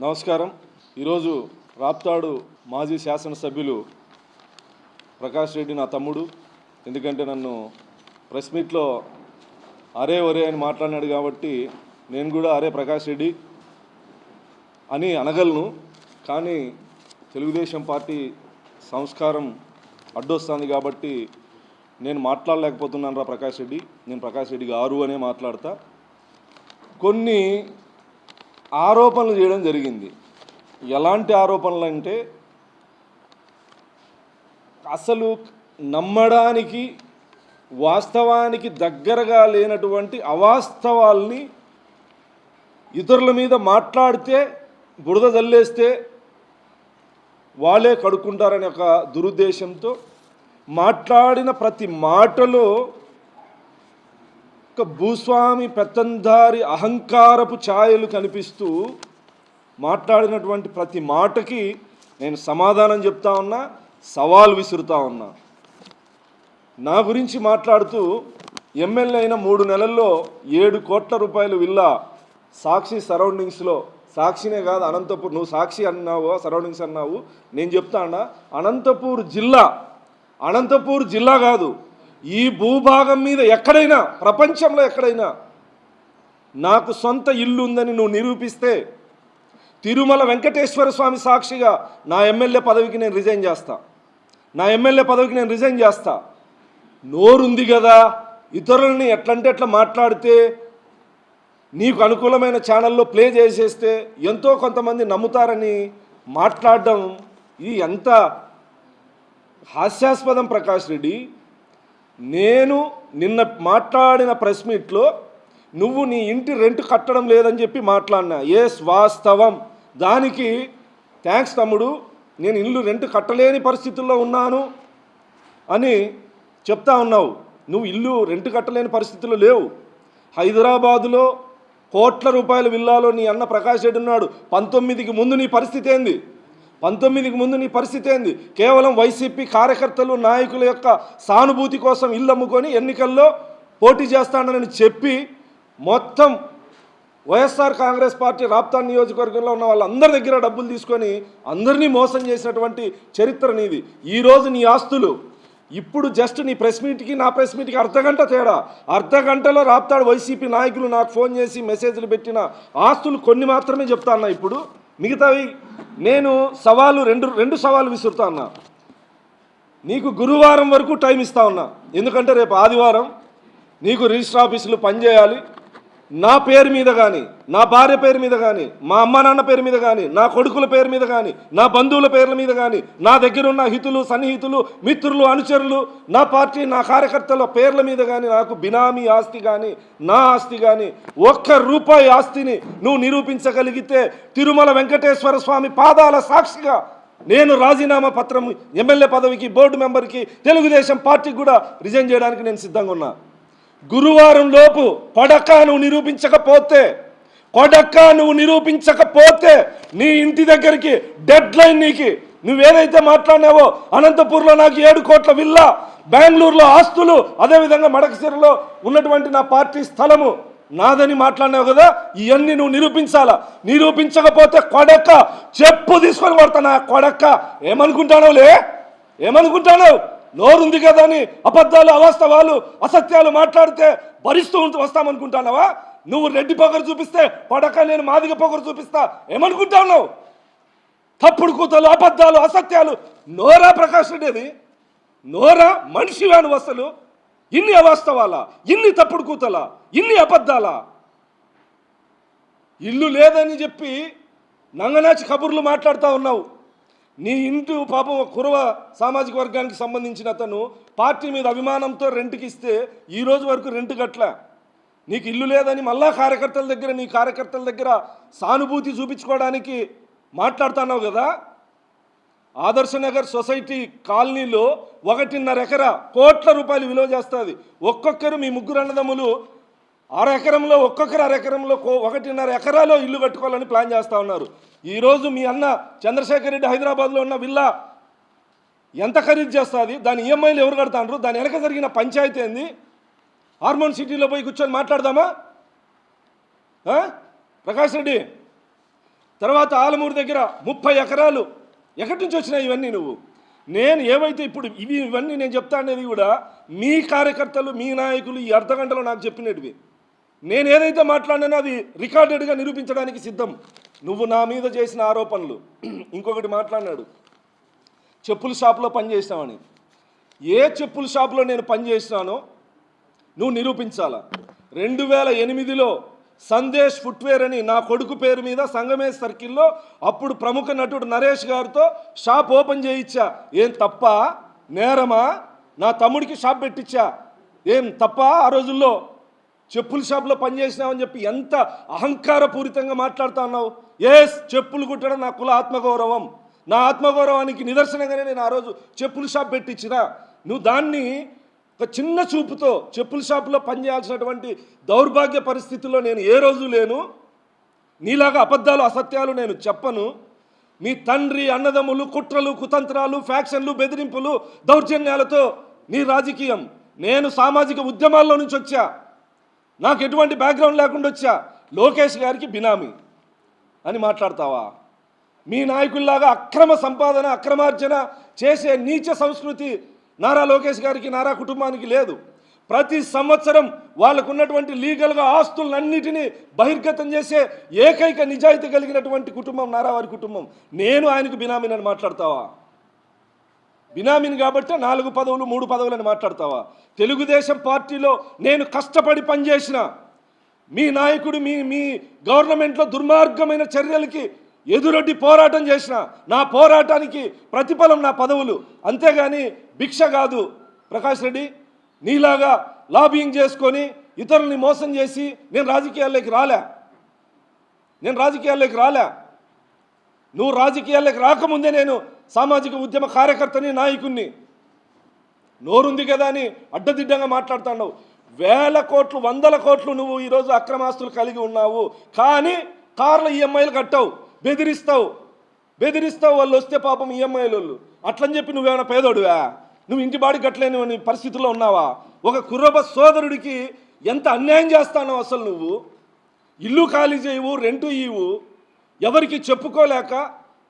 నమస్కారం. ఈరోజు రాప్తాడు మాజీ శాసనసభ్యులు ప్రకాష్ రెడ్డి నా తమ్ముడు. ఎందుకంటే నన్ను ప్రెస్ మీట్లో అరే ఒరే అని మాట్లాడినాడు కాబట్టి నేను కూడా అరే ప్రకాష్ రెడ్డి అని అనగలను. కానీ తెలుగుదేశం పార్టీ సంస్కారం అడ్డొస్తుంది కాబట్టి నేను మాట్లాడలేకపోతున్నాను రా ప్రకాష్ రెడ్డి. నేను ప్రకాష్ రెడ్డి గారు అనే మాట్లాడతా. కొన్ని ఆరోపణలు చేయడం జరిగింది. ఎలాంటి ఆరోపణలు అంటే అసలు నమ్మడానికి వాస్తవానికి దగ్గరగా లేనటువంటి అవాస్తవాల్ని ఇతరుల మీద మాట్లాడితే బురద జల్లేస్తే వాళ్ళే కడుక్కుంటారనే ఒక దురుద్దేశంతో మాట్లాడిన ప్రతి మాటలో ఒక భూస్వామి పెత్తందారి అహంకారపు ఛాయలు కనిపిస్తూ మాట్లాడినటువంటి ప్రతి మాటకి నేను సమాధానం చెప్తా ఉన్నా, సవాల్ విసురుతా ఉన్నా. నా గురించి మాట్లాడుతూ ఎమ్మెల్యే అయిన 3 నెలల్లో 7 కోట్ల రూపాయలు విల్లా సాక్షి సరౌండింగ్స్లో, సాక్షినే కాదు అనంతపూర్, నువ్వు సాక్షి అన్నావు సరౌండింగ్స్ అన్నావు, నేను చెప్తా అన్నా అనంతపూర్ జిల్లా కాదు, ఈ భూభాగం మీద ఎక్కడైనా ప్రపంచంలో ఎక్కడైనా నాకు సొంత ఇల్లు ఉందని నువ్వు నిరూపిస్తే తిరుమల వెంకటేశ్వర స్వామి సాక్షిగా నా ఎమ్మెల్యే పదవికి నేను రిజైన్ చేస్తా. నోరుంది కదా, ఇతరులని ఎట్లంటే ఎట్లా మాట్లాడితే నీకు అనుకూలమైన ఛానల్లో ప్లే చేసేస్తే ఎంతో కొంతమంది నమ్ముతారని మాట్లాడడం ఇది ఎంత హాస్యాస్పదం ప్రకాష్ రెడ్డి. నేను నిన్న మాట్లాడిన ప్రెస్ మీట్లో నువ్వు నీ ఇంటి రెంట్ కట్టడం లేదని చెప్పి మాట్లాడినా. ఎస్, వాస్తవం. దానికి థ్యాంక్స్ తమ్ముడు. నేను ఇల్లు రెంట్ కట్టలేని పరిస్థితుల్లో ఉన్నాను అని చెప్తా ఉన్నావు. నువ్వు ఇల్లు రెంట్ కట్టలేని పరిస్థితుల్లో లేవు. హైదరాబాదులో కోట్ల రూపాయల విల్లాలో నీ అన్న ప్రకాష్ రెడ్డి ఉన్నాడు. 19కి ముందు నీ పరిస్థితి ఏంది? కేవలం వైసీపీ కార్యకర్తలు నాయకుల యొక్క సానుభూతి కోసం ఇల్లు అమ్ముకొని ఎన్నికల్లో పోటీ చేస్తానని చెప్పి మొత్తం వైఎస్ఆర్ కాంగ్రెస్ పార్టీ రాప్తాడు నియోజకవర్గంలో ఉన్న వాళ్ళందరి దగ్గర డబ్బులు తీసుకొని అందరినీ మోసం చేసినటువంటి చరిత్ర నీది. ఈరోజు నీ ఆస్తులు ఇప్పుడు జస్ట్ నీ ప్రెస్ మీట్కి నా ప్రెస్ మీట్కి అర్ధగంట తేడా. అర్ధగంటలో రాప్తాడు వైసీపీ నాయకులు నాకు ఫోన్ చేసి మెసేజ్లు పెట్టిన ఆస్తులు కొన్ని మాత్రమే చెప్తా అన్నా. ఇప్పుడు మిగతావి నేను రెండు సవాలు విసురుతా ఉన్నా. నీకు గురువారం వరకు టైం ఇస్తా ఉన్నా. ఎందుకంటే రేపు ఆదివారం నీకు రిజిస్టర్ ఆఫీసులు పనిచేయాలి. నా పేరు మీద కానీ, నా భార్య పేరు మీద కానీ, మా అమ్మ నాన్న పేరు మీద కానీ, నా కొడుకుల పేరు మీద కానీ, నా బంధువుల పేర్ల మీద కానీ, నా దగ్గర ఉన్న హితులు సన్నిహితులు మిత్రులు అనుచరులు నా పార్టీ నా కార్యకర్తల పేర్ల మీద కానీ నాకు బినామీ ఆస్తి కానీ నా ఆస్తి కానీ ₹1 ఆస్తిని నువ్వు నిరూపించగలిగితే తిరుమల వెంకటేశ్వర స్వామి పాదాల సాక్షిగా నేను రాజీనామా పత్రం ఎమ్మెల్యే పదవికి, బోర్డు మెంబర్కి, తెలుగుదేశం పార్టీకి కూడా రిజైన్ చేయడానికి నేను సిద్ధంగా ఉన్నా. గురువారం లోపు కొడక్క నువ్వు నిరూపించకపోతే నీ ఇంటి దగ్గరికి డెడ్ లైన్. నువ్వేదైతే మాట్లాడినావో అనంతపూర్లో నాకు 7 కోట్ల విల్లా, బెంగళూరులో ఆస్తులు, అదేవిధంగా మడకసిరలో ఉన్నటువంటి నా పార్టీ స్థలము నాదని మాట్లాడినావు కదా, ఇవన్నీ నువ్వు నిరూపించకపోతే కొడక్క చెప్పు తీసుకొని కొడతానా. కొడక్క ఏమనుకుంటావు? నోరుంది కదా అని అబద్ధాలు, అవాస్తవాలు, అసత్యాలు మాట్లాడితే భరిస్తూ వస్తామనుకుంటున్నావా? నువ్వు రెడ్డి పొగరు చూపిస్తే పడక నేను మాదిగ పొగరు చూపిస్తా ఏమనుకుంటున్నావు? తప్పుడు కూతలు, అబద్ధాలు, అసత్యాలు. నోరా ప్రకాష్ రెడ్డి? నోరా? మనిషివా నువ్వు? అసలు ఇన్ని అవాస్తవాలా, ఇన్ని తప్పుడు కూతలా, ఇన్ని అబద్ధాలా? ఇల్లు లేదని చెప్పి నంగనాచి కబుర్లు మాట్లాడుతూ ఉన్నావు. నీ ఇంటి పాపం కురవ సామాజిక వర్గానికి సంబంధించిన అతను పార్టీ మీద అభిమానంతో రెంట్కి ఇస్తే ఈ రోజు వరకు రెంట్ కట్ల. నీకు ఇల్లు లేదని మళ్ళా నీ కార్యకర్తల దగ్గర సానుభూతి చూపించుకోవడానికి మాట్లాడుతున్నావు కదా. ఆదర్శనగర్ సొసైటీ కాలనీలో 1.5 కోట్ల రూపాయలు విలువ చేస్తుంది. ఒక్కొక్కరు మీ 3 అన్నదమ్ములు ఒక్కొక్కరు 1.5 ఎకరంలో 1.5 ఎకరాలో ఇల్లు కట్టుకోవాలని ప్లాన్ చేస్తూ ఉన్నారు. ఈరోజు మీ అన్న చంద్రశేఖర్ రెడ్డి హైదరాబాద్లో ఉన్న విల్లా ఎంత ఖరీదు చేస్తుంది? దాని ఈఎంఐలు ఎవరు కడతాండ్రు? దాని వెనక జరిగిన పంచాయతీ ఏంది? హార్మోన్ సిటీలో పోయి కూర్చొని మాట్లాడదామా? ప్రకాష్ రెడ్డి, తర్వాత ఆలమూరు దగ్గర 30 ఎకరాలు. ఎక్కడి నుంచి వచ్చినాయి ఇవన్నీ? నువ్వు నేను ఏవైతే ఇప్పుడు ఇవన్నీ నేను చెప్తా అనేది కూడా మీ కార్యకర్తలు, మీ నాయకులు ఈ అర్ధగంటలో నాకు చెప్పినవి. నేను ఏదైతే మాట్లాడినానో అది రికార్డెడ్గా నిరూపించడానికి సిద్ధం. నువ్వు నా మీద చేసిన ఆరోపణలు. ఇంకొకటి మాట్లాడినాడు, చెప్పుల షాప్లో పనిచేసినావని. ఏ చెప్పుల షాప్లో నేను పనిచేసినానో నువ్వు నిరూపించాలా. 2008లో సందేశ్ ఫుట్వేర్ అని నా కొడుకు పేరు మీద సంగమేశ్ సర్కిల్లో అప్పుడు ప్రముఖ నటుడు నరేష్ గారితో షాప్ ఓపెన్ చేయించా. ఏం తప్ప? నేరమా? నా తమ్ముడికి షాప్ పెట్టించా. ఏం తప్ప? ఆ రోజుల్లో చెప్పుల షాప్లో పనిచేసినావని చెప్పి ఎంత అహంకారపూరితంగా మాట్లాడుతూ ఉన్నావు. చెప్పులు కుట్టడం నా కుల ఆత్మగౌరవం. నా ఆత్మగౌరవానికి నిదర్శనంగానే నేను ఆ రోజు చెప్పుల షాప్ పెట్టించినా. నువ్వు దాన్ని ఒక చిన్న చూపుతో చెప్పుల షాపులో పనిచేయాల్సినటువంటి దౌర్భాగ్య పరిస్థితుల్లో నేను ఏ రోజు లేను. నీలాగా అబద్ధాలు, అసత్యాలు నేను చెప్పను. మీ తండ్రి అన్నదమ్ములు కుట్రలు, కుతంత్రాలు, ఫ్యాక్షన్లు, బెదిరింపులు, దౌర్జన్యాలతో నీ రాజకీయం. నేను సామాజిక ఉద్యమాల్లో నుంచి వచ్చా. నాకు ఎటువంటి బ్యాక్గ్రౌండ్ లేకుండా వచ్చా. లోకేష్ గారికి బినామీ అని మాట్లాడతావా? మీ నాయకుల్లాగా అక్రమ సంపాదన, అక్రమార్జన చేసే నీచ సంస్కృతి నారా లోకేష్ గారికి, నారా కుటుంబానికి లేదు. ప్రతి సంవత్సరం వాళ్ళకున్నటువంటి లీగల్గా ఆస్తులన్నిటినీ బహిర్గతం చేసే ఏకైక నిజాయితీ కలిగినటువంటి కుటుంబం నారా వారి కుటుంబం. నేను ఆయనకు బినామీని అని మాట్లాడతావా? బినామీని కాబట్టి 4 పదవులు 3 పదవులు అని మాట్లాడతావా? తెలుగుదేశం పార్టీలో నేను కష్టపడి పనిచేసిన మీ నాయకుడు మీ గవర్నమెంట్లో దుర్మార్గమైన చర్యలకి ఎదురొడ్డి పోరాటం చేసిన నా పోరాటానికి ప్రతిఫలం నా పదవులు. అంతేగాని భిక్ష కాదు. ప్రకాష్ రెడ్డి, నీలాగా లాబింగ్ చేసుకొని ఇతరుల్ని మోసం చేసి నేను రాజకీయాల్లోకి రాలే. నువ్వు రాజకీయాల్లోకి రాకముందే నేను సామాజిక ఉద్యమ కార్యకర్తని, నాయకుణ్ణి. నోరుంది కదా అని అడ్డదిడ్డంగా మాట్లాడుతున్నావు. 1000 కోట్లు 100 కోట్లు నువ్వు ఈరోజు అక్రమాస్తులు కలిగి ఉన్నావు. కానీ కార్ల ఈఎంఐలు కట్టావు, బెదిరిస్తావు. వాళ్ళు వస్తే పాపం ఈఎంఐలు అట్లని చెప్పి నువ్వేమైనా పేదోడువా? నువ్వు ఇంటి బాడి కట్టలేని పరిస్థితుల్లో ఉన్నావా? ఒక కుర్రబ సోదరుడికి ఎంత అన్యాయం చేస్తానో అసలు నువ్వు. ఇల్లు ఖాళీ చేయవు, రెంటు ఇవ్వు, ఎవరికి చెప్పుకోలేక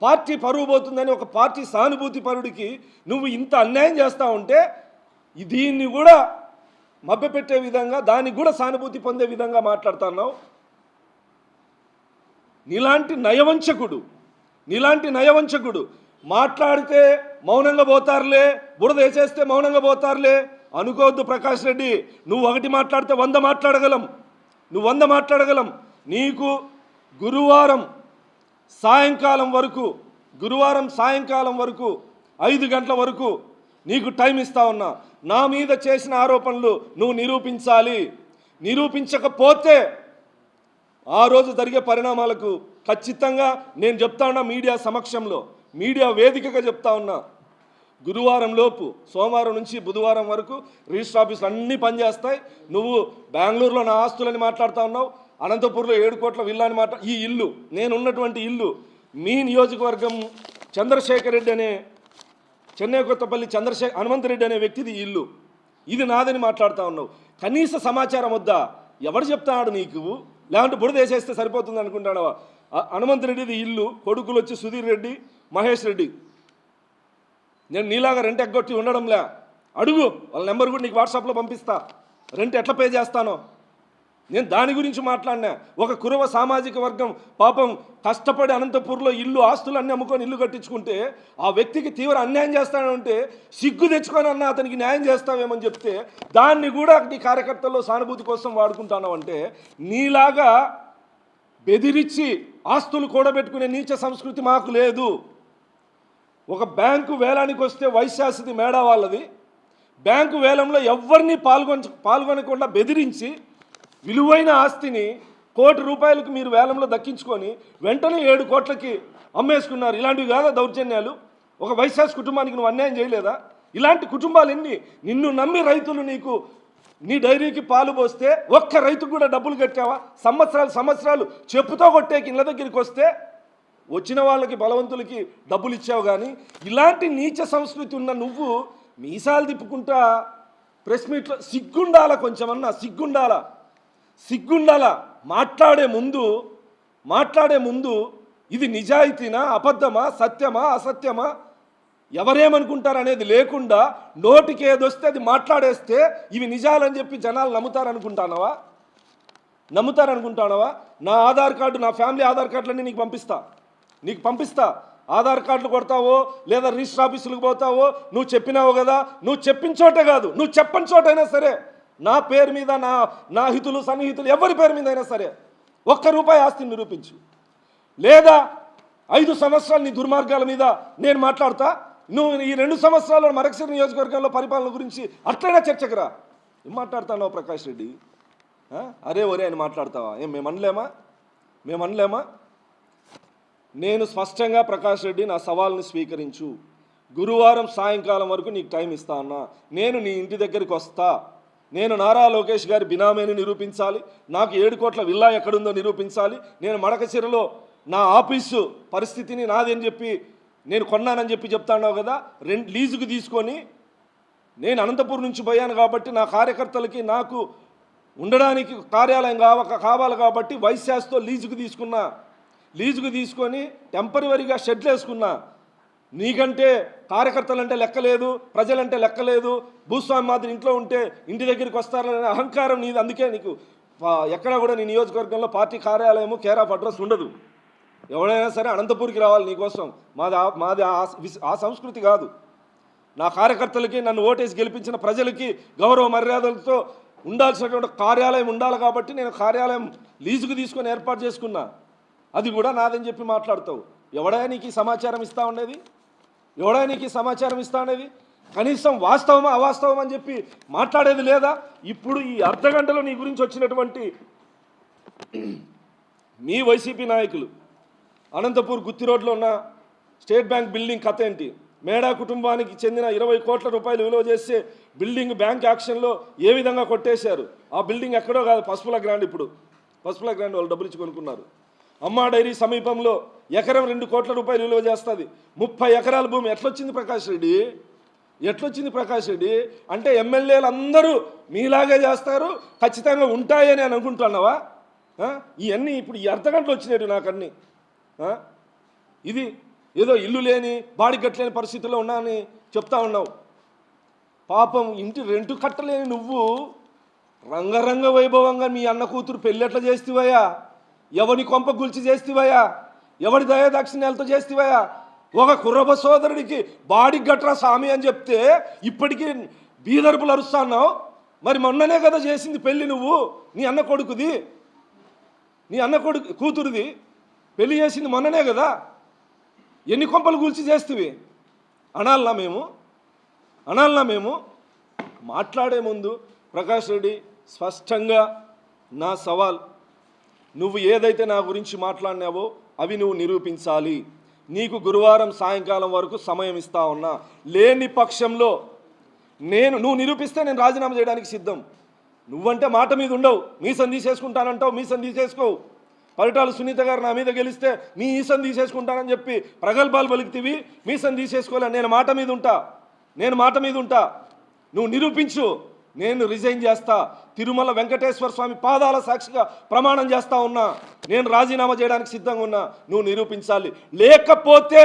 పార్టీ పరువు పోతుందని ఒక పార్టీ సానుభూతి పరుడికి నువ్వు ఇంత అన్యాయం చేస్తూ ఉంటే దీన్ని కూడా మభ్యపెట్టే విధంగా, దానికి కూడా సానుభూతి పొందే విధంగా మాట్లాడుతున్నావు. నీలాంటి నయవంచకుడు మాట్లాడితే మౌనంగా పోతారులే, బురద వేసేస్తే మౌనంగా పోతారులే అనుకోవద్దు. ప్రకాష్ రెడ్డి, నువ్వు ఒకటి మాట్లాడితే 100 మాట్లాడగలం. నీకు గురువారం సాయంకాలం వరకు 5 గంటల వరకు నీకు టైం ఇస్తా ఉన్నా. నా మీద చేసిన ఆరోపణలు నువ్వు నిరూపించాలి. నిరూపించకపోతే ఆ రోజు జరిగే పరిణామాలకు ఖచ్చితంగా నేను చెప్తా ఉన్నా. మీడియా సమక్షంలో, మీడియా వేదికగా చెప్తా ఉన్నా. గురువారం లోపు, సోమవారం నుంచి బుధవారం వరకు రిజిస్టర్ ఆఫీసులు అన్నీ పనిచేస్తాయి. నువ్వు బెంగళూరులో నా ఆస్తులని మాట్లాడుతూ ఉన్నావు, అనంతపూర్లో 7 కోట్ల విల్లా అని ఈ ఇల్లు, నేనున్నటువంటి ఇల్లు, మీ నియోజకవర్గం చంద్రశేఖర్ రెడ్డి అనే చెన్నై కొత్తపల్లి హనుమంతరెడ్డి అనే వ్యక్తిది ఇల్లు, ఇది నాదని మాట్లాడుతూ ఉన్నావు. కనీస సమాచారం వద్దా? ఎవడు చెప్తాడు నీకు? లేదంటే బురద వేసేస్తే సరిపోతుంది అనుకుంటాడవా? హనుమంతరెడ్డిది ఇల్లు, కొడుకులు వచ్చి సుధీర్ రెడ్డి, మహేష్ రెడ్డి. నేను నీలాగా రెంట్ ఎగ్గొట్టి ఉండడంలే. అడుగు, వాళ్ళ నెంబర్ కూడా నీకు వాట్సాప్లో పంపిస్తా. రెంట్ ఎట్లా పే చేస్తానో నేను దాని గురించి మాట్లాడినా. ఒక కురవ సామాజిక వర్గం పాపం కష్టపడి అనంతపూర్లో ఇల్లు, ఆస్తులు అన్నీ అమ్ముకొని ఇల్లు కట్టించుకుంటే ఆ వ్యక్తికి తీవ్ర అన్యాయం చేస్తానంటే సిగ్గు తెచ్చుకొని అన్న అతనికి న్యాయం చేస్తావేమని చెప్తే దాన్ని కూడా నీ కార్యకర్తల్లో సానుభూతి కోసం వాడుకుంటున్నావంటే నీలాగా బెదిరించి ఆస్తులు కూడబెట్టుకునే నీచ సంస్కృతి మాకు లేదు. ఒక బ్యాంకు వేలానికి వస్తే వైశాసిది మేడా వాళ్ళది. బ్యాంకు వేలంలో ఎవరిని పాల్గొనకుండా బెదిరించి విలువైన ఆస్తిని ₹1 కోటి మీరు వేలంలో దక్కించుకొని వెంటనే 7 కోట్లకి అమ్మేసుకున్నారు. ఇలాంటివి కాదా దౌర్జన్యాలు? ఒక వైశాస్ కుటుంబానికి నువ్వు అన్యాయం చేయలేదా? ఇలాంటి కుటుంబాలు ఎన్ని? నిన్ను నమ్మి రైతులు నీ డైరీకి పాలు పోస్తే ఒక్క రైతుకు కూడా డబ్బులు కట్టావా? సంవత్సరాలు చెప్పుతో కొట్టేకి ఇళ్ళ దగ్గరికి వస్తే వచ్చిన వాళ్ళకి బలవంతులకి డబ్బులు ఇచ్చావు. కానీ ఇలాంటి నీచ సంస్కృతి ఉన్న నువ్వు మీసాలు తిప్పుకుంటా ప్రెస్ మీట్లో సిగ్గుండాల, కొంచెమన్నా సిగ్గుండాల. మాట్లాడే ముందు ఇది నిజాయితీనా, అబద్ధమా, సత్యమా, అసత్యమా, ఎవరేమనుకుంటారు అనేది లేకుండా నోటికి ఏదొస్తే అది మాట్లాడేస్తే ఇవి నిజాలని చెప్పి జనాలు నమ్ముతారనుకుంటానవా? నా ఆధార్ కార్డు, నా ఫ్యామిలీ ఆధార్ కార్డులన్నీ నీకు పంపిస్తా. ఆధార్ కార్డులు కొడతావో లేదా రిజిస్టర్ ఆఫీసులకు పోతావో, నువ్వు చెప్పినావు కదా, నువ్వు చెప్పిన చోటే కాదు, నువ్వు చెప్పని చోటైనా సరే నా పేరు మీద, నా హితులు సన్నిహితులు ఎవరి పేరు మీద అయినా సరే ₹1 ఆస్తిని నిరూపించు. లేదా 5 సంవత్సరాలు నీ దుర్మార్గాల మీద నేను మాట్లాడతా, నువ్వు ఈ 2 సంవత్సరాల్లో మరకసిరి నియోజకవర్గంలో పరిపాలన గురించి అట్లైనా చర్చకు రా. ఏం మాట్లాడుతున్నావు ప్రకాష్ రెడ్డి? అరే ఒరే అని మాట్లాడతావా? మేము అనలేమా? నేను స్పష్టంగా ప్రకాష్ రెడ్డి నా సవాల్ని స్వీకరించు. గురువారం సాయంకాలం వరకు నీకు టైం ఇస్తా అన్నా. నేను నీ ఇంటి దగ్గరికి వస్తా. నేను నారా లోకేష్ గారి బినామీని నిరూపించాలి, నాకు 7 కోట్ల విల్లా ఎక్కడుందో నిరూపించాలి, నేను మడకసిరలో నా ఆఫీసు పరిస్థితిని నాదని చెప్పి నేను కొన్నానని చెప్పి చెప్తాను కదా, లీజుకు తీసుకొని నేను అనంతపూర్ నుంచి పోయాను కాబట్టి నా కార్యకర్తలకి నాకు ఉండడానికి కార్యాలయం కావాలి కాబట్టి వైశాస్తో లీజుకు తీసుకొని టెంపరీగా షెడ్లు వేసుకున్నా. నీకంటే కార్యకర్తలంటే లెక్కలేదు, ప్రజలంటే లెక్కలేదు, భూస్వామి మాదిరి ఇంట్లో ఉంటే ఇంటి దగ్గరికి వస్తారనే అహంకారం నీది. అందుకే నీకు ఎక్కడా కూడా నీ నియోజకవర్గంలో పార్టీ కార్యాలయము కేర్ ఆఫ్ అడ్రస్ ఉండదు. ఎవడైనా సరే అనంతపూర్కి రావాలి నీకోసం. మాది ఆ సంస్కృతి కాదు. నా కార్యకర్తలకి, నన్ను ఓటేసి గెలిపించిన ప్రజలకి గౌరవ మర్యాదలతో ఉండాల్సినటువంటి కార్యాలయం ఉండాలి కాబట్టి నేను కార్యాలయం లీజుకు తీసుకొని ఏర్పాటు చేసుకున్నా. అది కూడా నాదని చెప్పి మాట్లాడతావు. ఎవడైనా నీకు సమాచారం ఇస్తా ఉండేది? కనీసం వాస్తవమా అవాస్తవం అని చెప్పి మాట్లాడేది లేదా? ఇప్పుడు ఈ అర్ధగంటలో నీ గురించి వచ్చినటువంటి మీ వైసీపీ నాయకులు అనంతపూర్ గుత్తి రోడ్లో ఉన్న స్టేట్ బ్యాంక్ బిల్డింగ్ కథ ఏంటి? మేడా కుటుంబానికి చెందిన 20 కోట్ల రూపాయలు విలువ చేసే బిల్డింగ్ బ్యాంక్ యాక్షన్లో ఏ విధంగా కొట్టేశారు? ఆ బిల్డింగ్ ఎక్కడో కాదు, పసుపుల గ్రాండ్. ఇప్పుడు పసుపుల గ్రాండ్ వాళ్ళు డబ్బులు ఇచ్చి కొనుక్కున్నారు. అమ్మా డైరీ సమీపంలో ఎకరం 2 కోట్ల రూపాయలు విలువ చేస్తుంది. 30 ఎకరాల భూమి ఎట్లొచ్చింది ప్రకాష్ రెడ్డి? అంటే ఎమ్మెల్యేలు అందరూ మీలాగే చేస్తారు, ఖచ్చితంగా ఉంటాయని అని అనుకుంటున్నావా? ఇవన్నీ ఇప్పుడు ఈ అర్ధగంటలు వచ్చినట్టు నాకన్నీ. ఇది ఏదో ఇల్లు లేని, బాడీ కట్టలేని పరిస్థితుల్లో ఉన్నానని చెప్తా ఉన్నావు. పాపం ఇంటి రెంటు కట్టలేని నువ్వు రంగరంగ వైభవంగా మీ అన్న కూతురు పెళ్ళి ఎట్లా చేస్తావయ్యా? ఎవని కొంప గుల్చి చేస్తావయ్యా? ఎవడి దయాదాక్షిణ్యాలతో చేస్తావయ్యా? ఒక కుర్రబ సోదరుడికి బాడీ గట్రా స్వామి అని చెప్తే ఇప్పటికీ బీదరుపులు అరుస్తున్నావు. మరి మొన్ననే కదా చేసింది పెళ్ళి నువ్వు, నీ అన్న కూతురుది పెళ్లి చేసింది మొన్ననే కదా. ఎన్ని కొంపలు కూల్చి చేస్తేవి అనాలనా మేము? మాట్లాడే ముందు ప్రకాష్ రెడ్డి స్పష్టంగా నా సవాల్, నువ్వు ఏదైతే నా గురించి మాట్లాడినావో అవి నువ్వు నిరూపించాలి. నీకు గురువారం సాయంకాలం వరకు సమయం ఇస్తా ఉన్నా. లేని పక్షంలో నువ్వు నిరూపిస్తే నేను రాజీనామా చేయడానికి సిద్ధం. నువ్వంటే మాట మీద ఉండవు, మీసం తీసేసుకుంటానంటావు, మీసం తీసేసుకోవు. పరిటాల సునీత గారు నా మీద గెలిస్తే మీ ఈసం తీసేసుకుంటానని చెప్పి ప్రగల్భాలు పలుకుతీవి, మీసం తీసేసుకోలే. నేను మాట మీద ఉంటా. నువ్వు నిరూపించు, నేను రిజైన్ చేస్తా. తిరుమల వెంకటేశ్వర స్వామి పాదాల సాక్షిగా ప్రమాణం చేస్తా ఉన్నా. నేను రాజీనామా చేయడానికి సిద్ధంగా ఉన్నా. నువ్వు నిరూపించాలి. లేకపోతే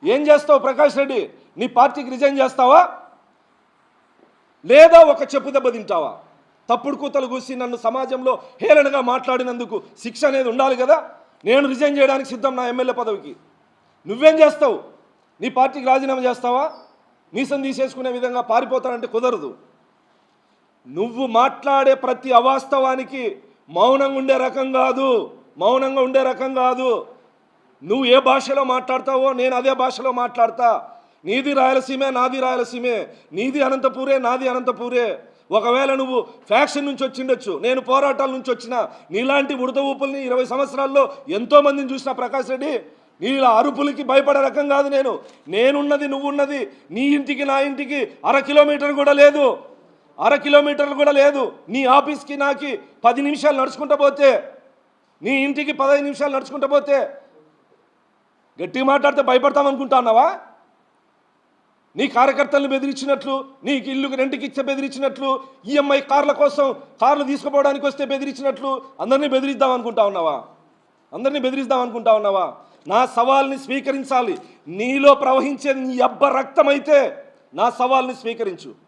ఏం చేస్తావు ప్రకాష్ రెడ్డి? నీ పార్టీకి రిజైన్ చేస్తావా లేదా ఒక చెప్పు దెబ్బ తింటావా? తప్పుడు కూతలు కూసి నన్ను సమాజంలో హేళనగా మాట్లాడినందుకు శిక్ష అనేది ఉండాలి కదా. నేను రిజైన్ చేయడానికి సిద్ధం నా ఎమ్మెల్యే పదవికి. నువ్వేం చేస్తావు? నీ పార్టీకి రాజీనామా చేస్తావా? మీసం తీసేసుకునే విధంగా పారిపోతానంటే కుదరదు. నువ్వు మాట్లాడే ప్రతి అవాస్తవానికి మౌనంగా ఉండే రకం కాదు. నువ్వు ఏ భాషలో మాట్లాడతావో నేను అదే భాషలో మాట్లాడతా. నీది రాయలసీమే, నాది రాయలసీమే. నీది అనంతపూరే, నాది అనంతపూరే. ఒకవేళ నువ్వు ఫ్యాక్షన్ నుంచి వచ్చిండొచ్చు, నేను పోరాటాల నుంచి వచ్చిన. నీలాంటి ఉడత ఊపుల్ని 20 సంవత్సరాల్లో ఎంతోమందిని చూసిన ప్రకాష్ రెడ్డి. నీలా అరుపులకి భయపడే రకం కాదు నేనున్నది నువ్వున్నది నీ ఇంటికి నా ఇంటికి 1/2 కిలోమీటర్ కూడా లేదు. నీ ఆఫీస్కి నాకి 10 నిమిషాలు నడుచుకుంటూ పోతే, నీ ఇంటికి 15 నిమిషాలు నడుచుకుంటూ పోతే గట్టిగా మాట్లాడితే భయపడతామనుకుంటున్నావా? నీ కార్యకర్తలను బెదిరించినట్లు, నీకు ఇల్లు రెంట్కి ఇచ్చే బెదిరించినట్లు, ఈఎంఐ కార్ల కోసం కార్లు తీసుకుపోవడానికి వస్తే బెదిరించినట్లు అందరినీ బెదిరిద్దాం అనుకుంటా ఉన్నావా? అందరినీ బెదిరిద్దాం అనుకుంటా ఉన్నావా? నా సవాల్ని స్వీకరించాలి. నీలో ప్రవహించేది నీ అబ్బ రక్తమైతే నా సవాల్ని స్వీకరించు.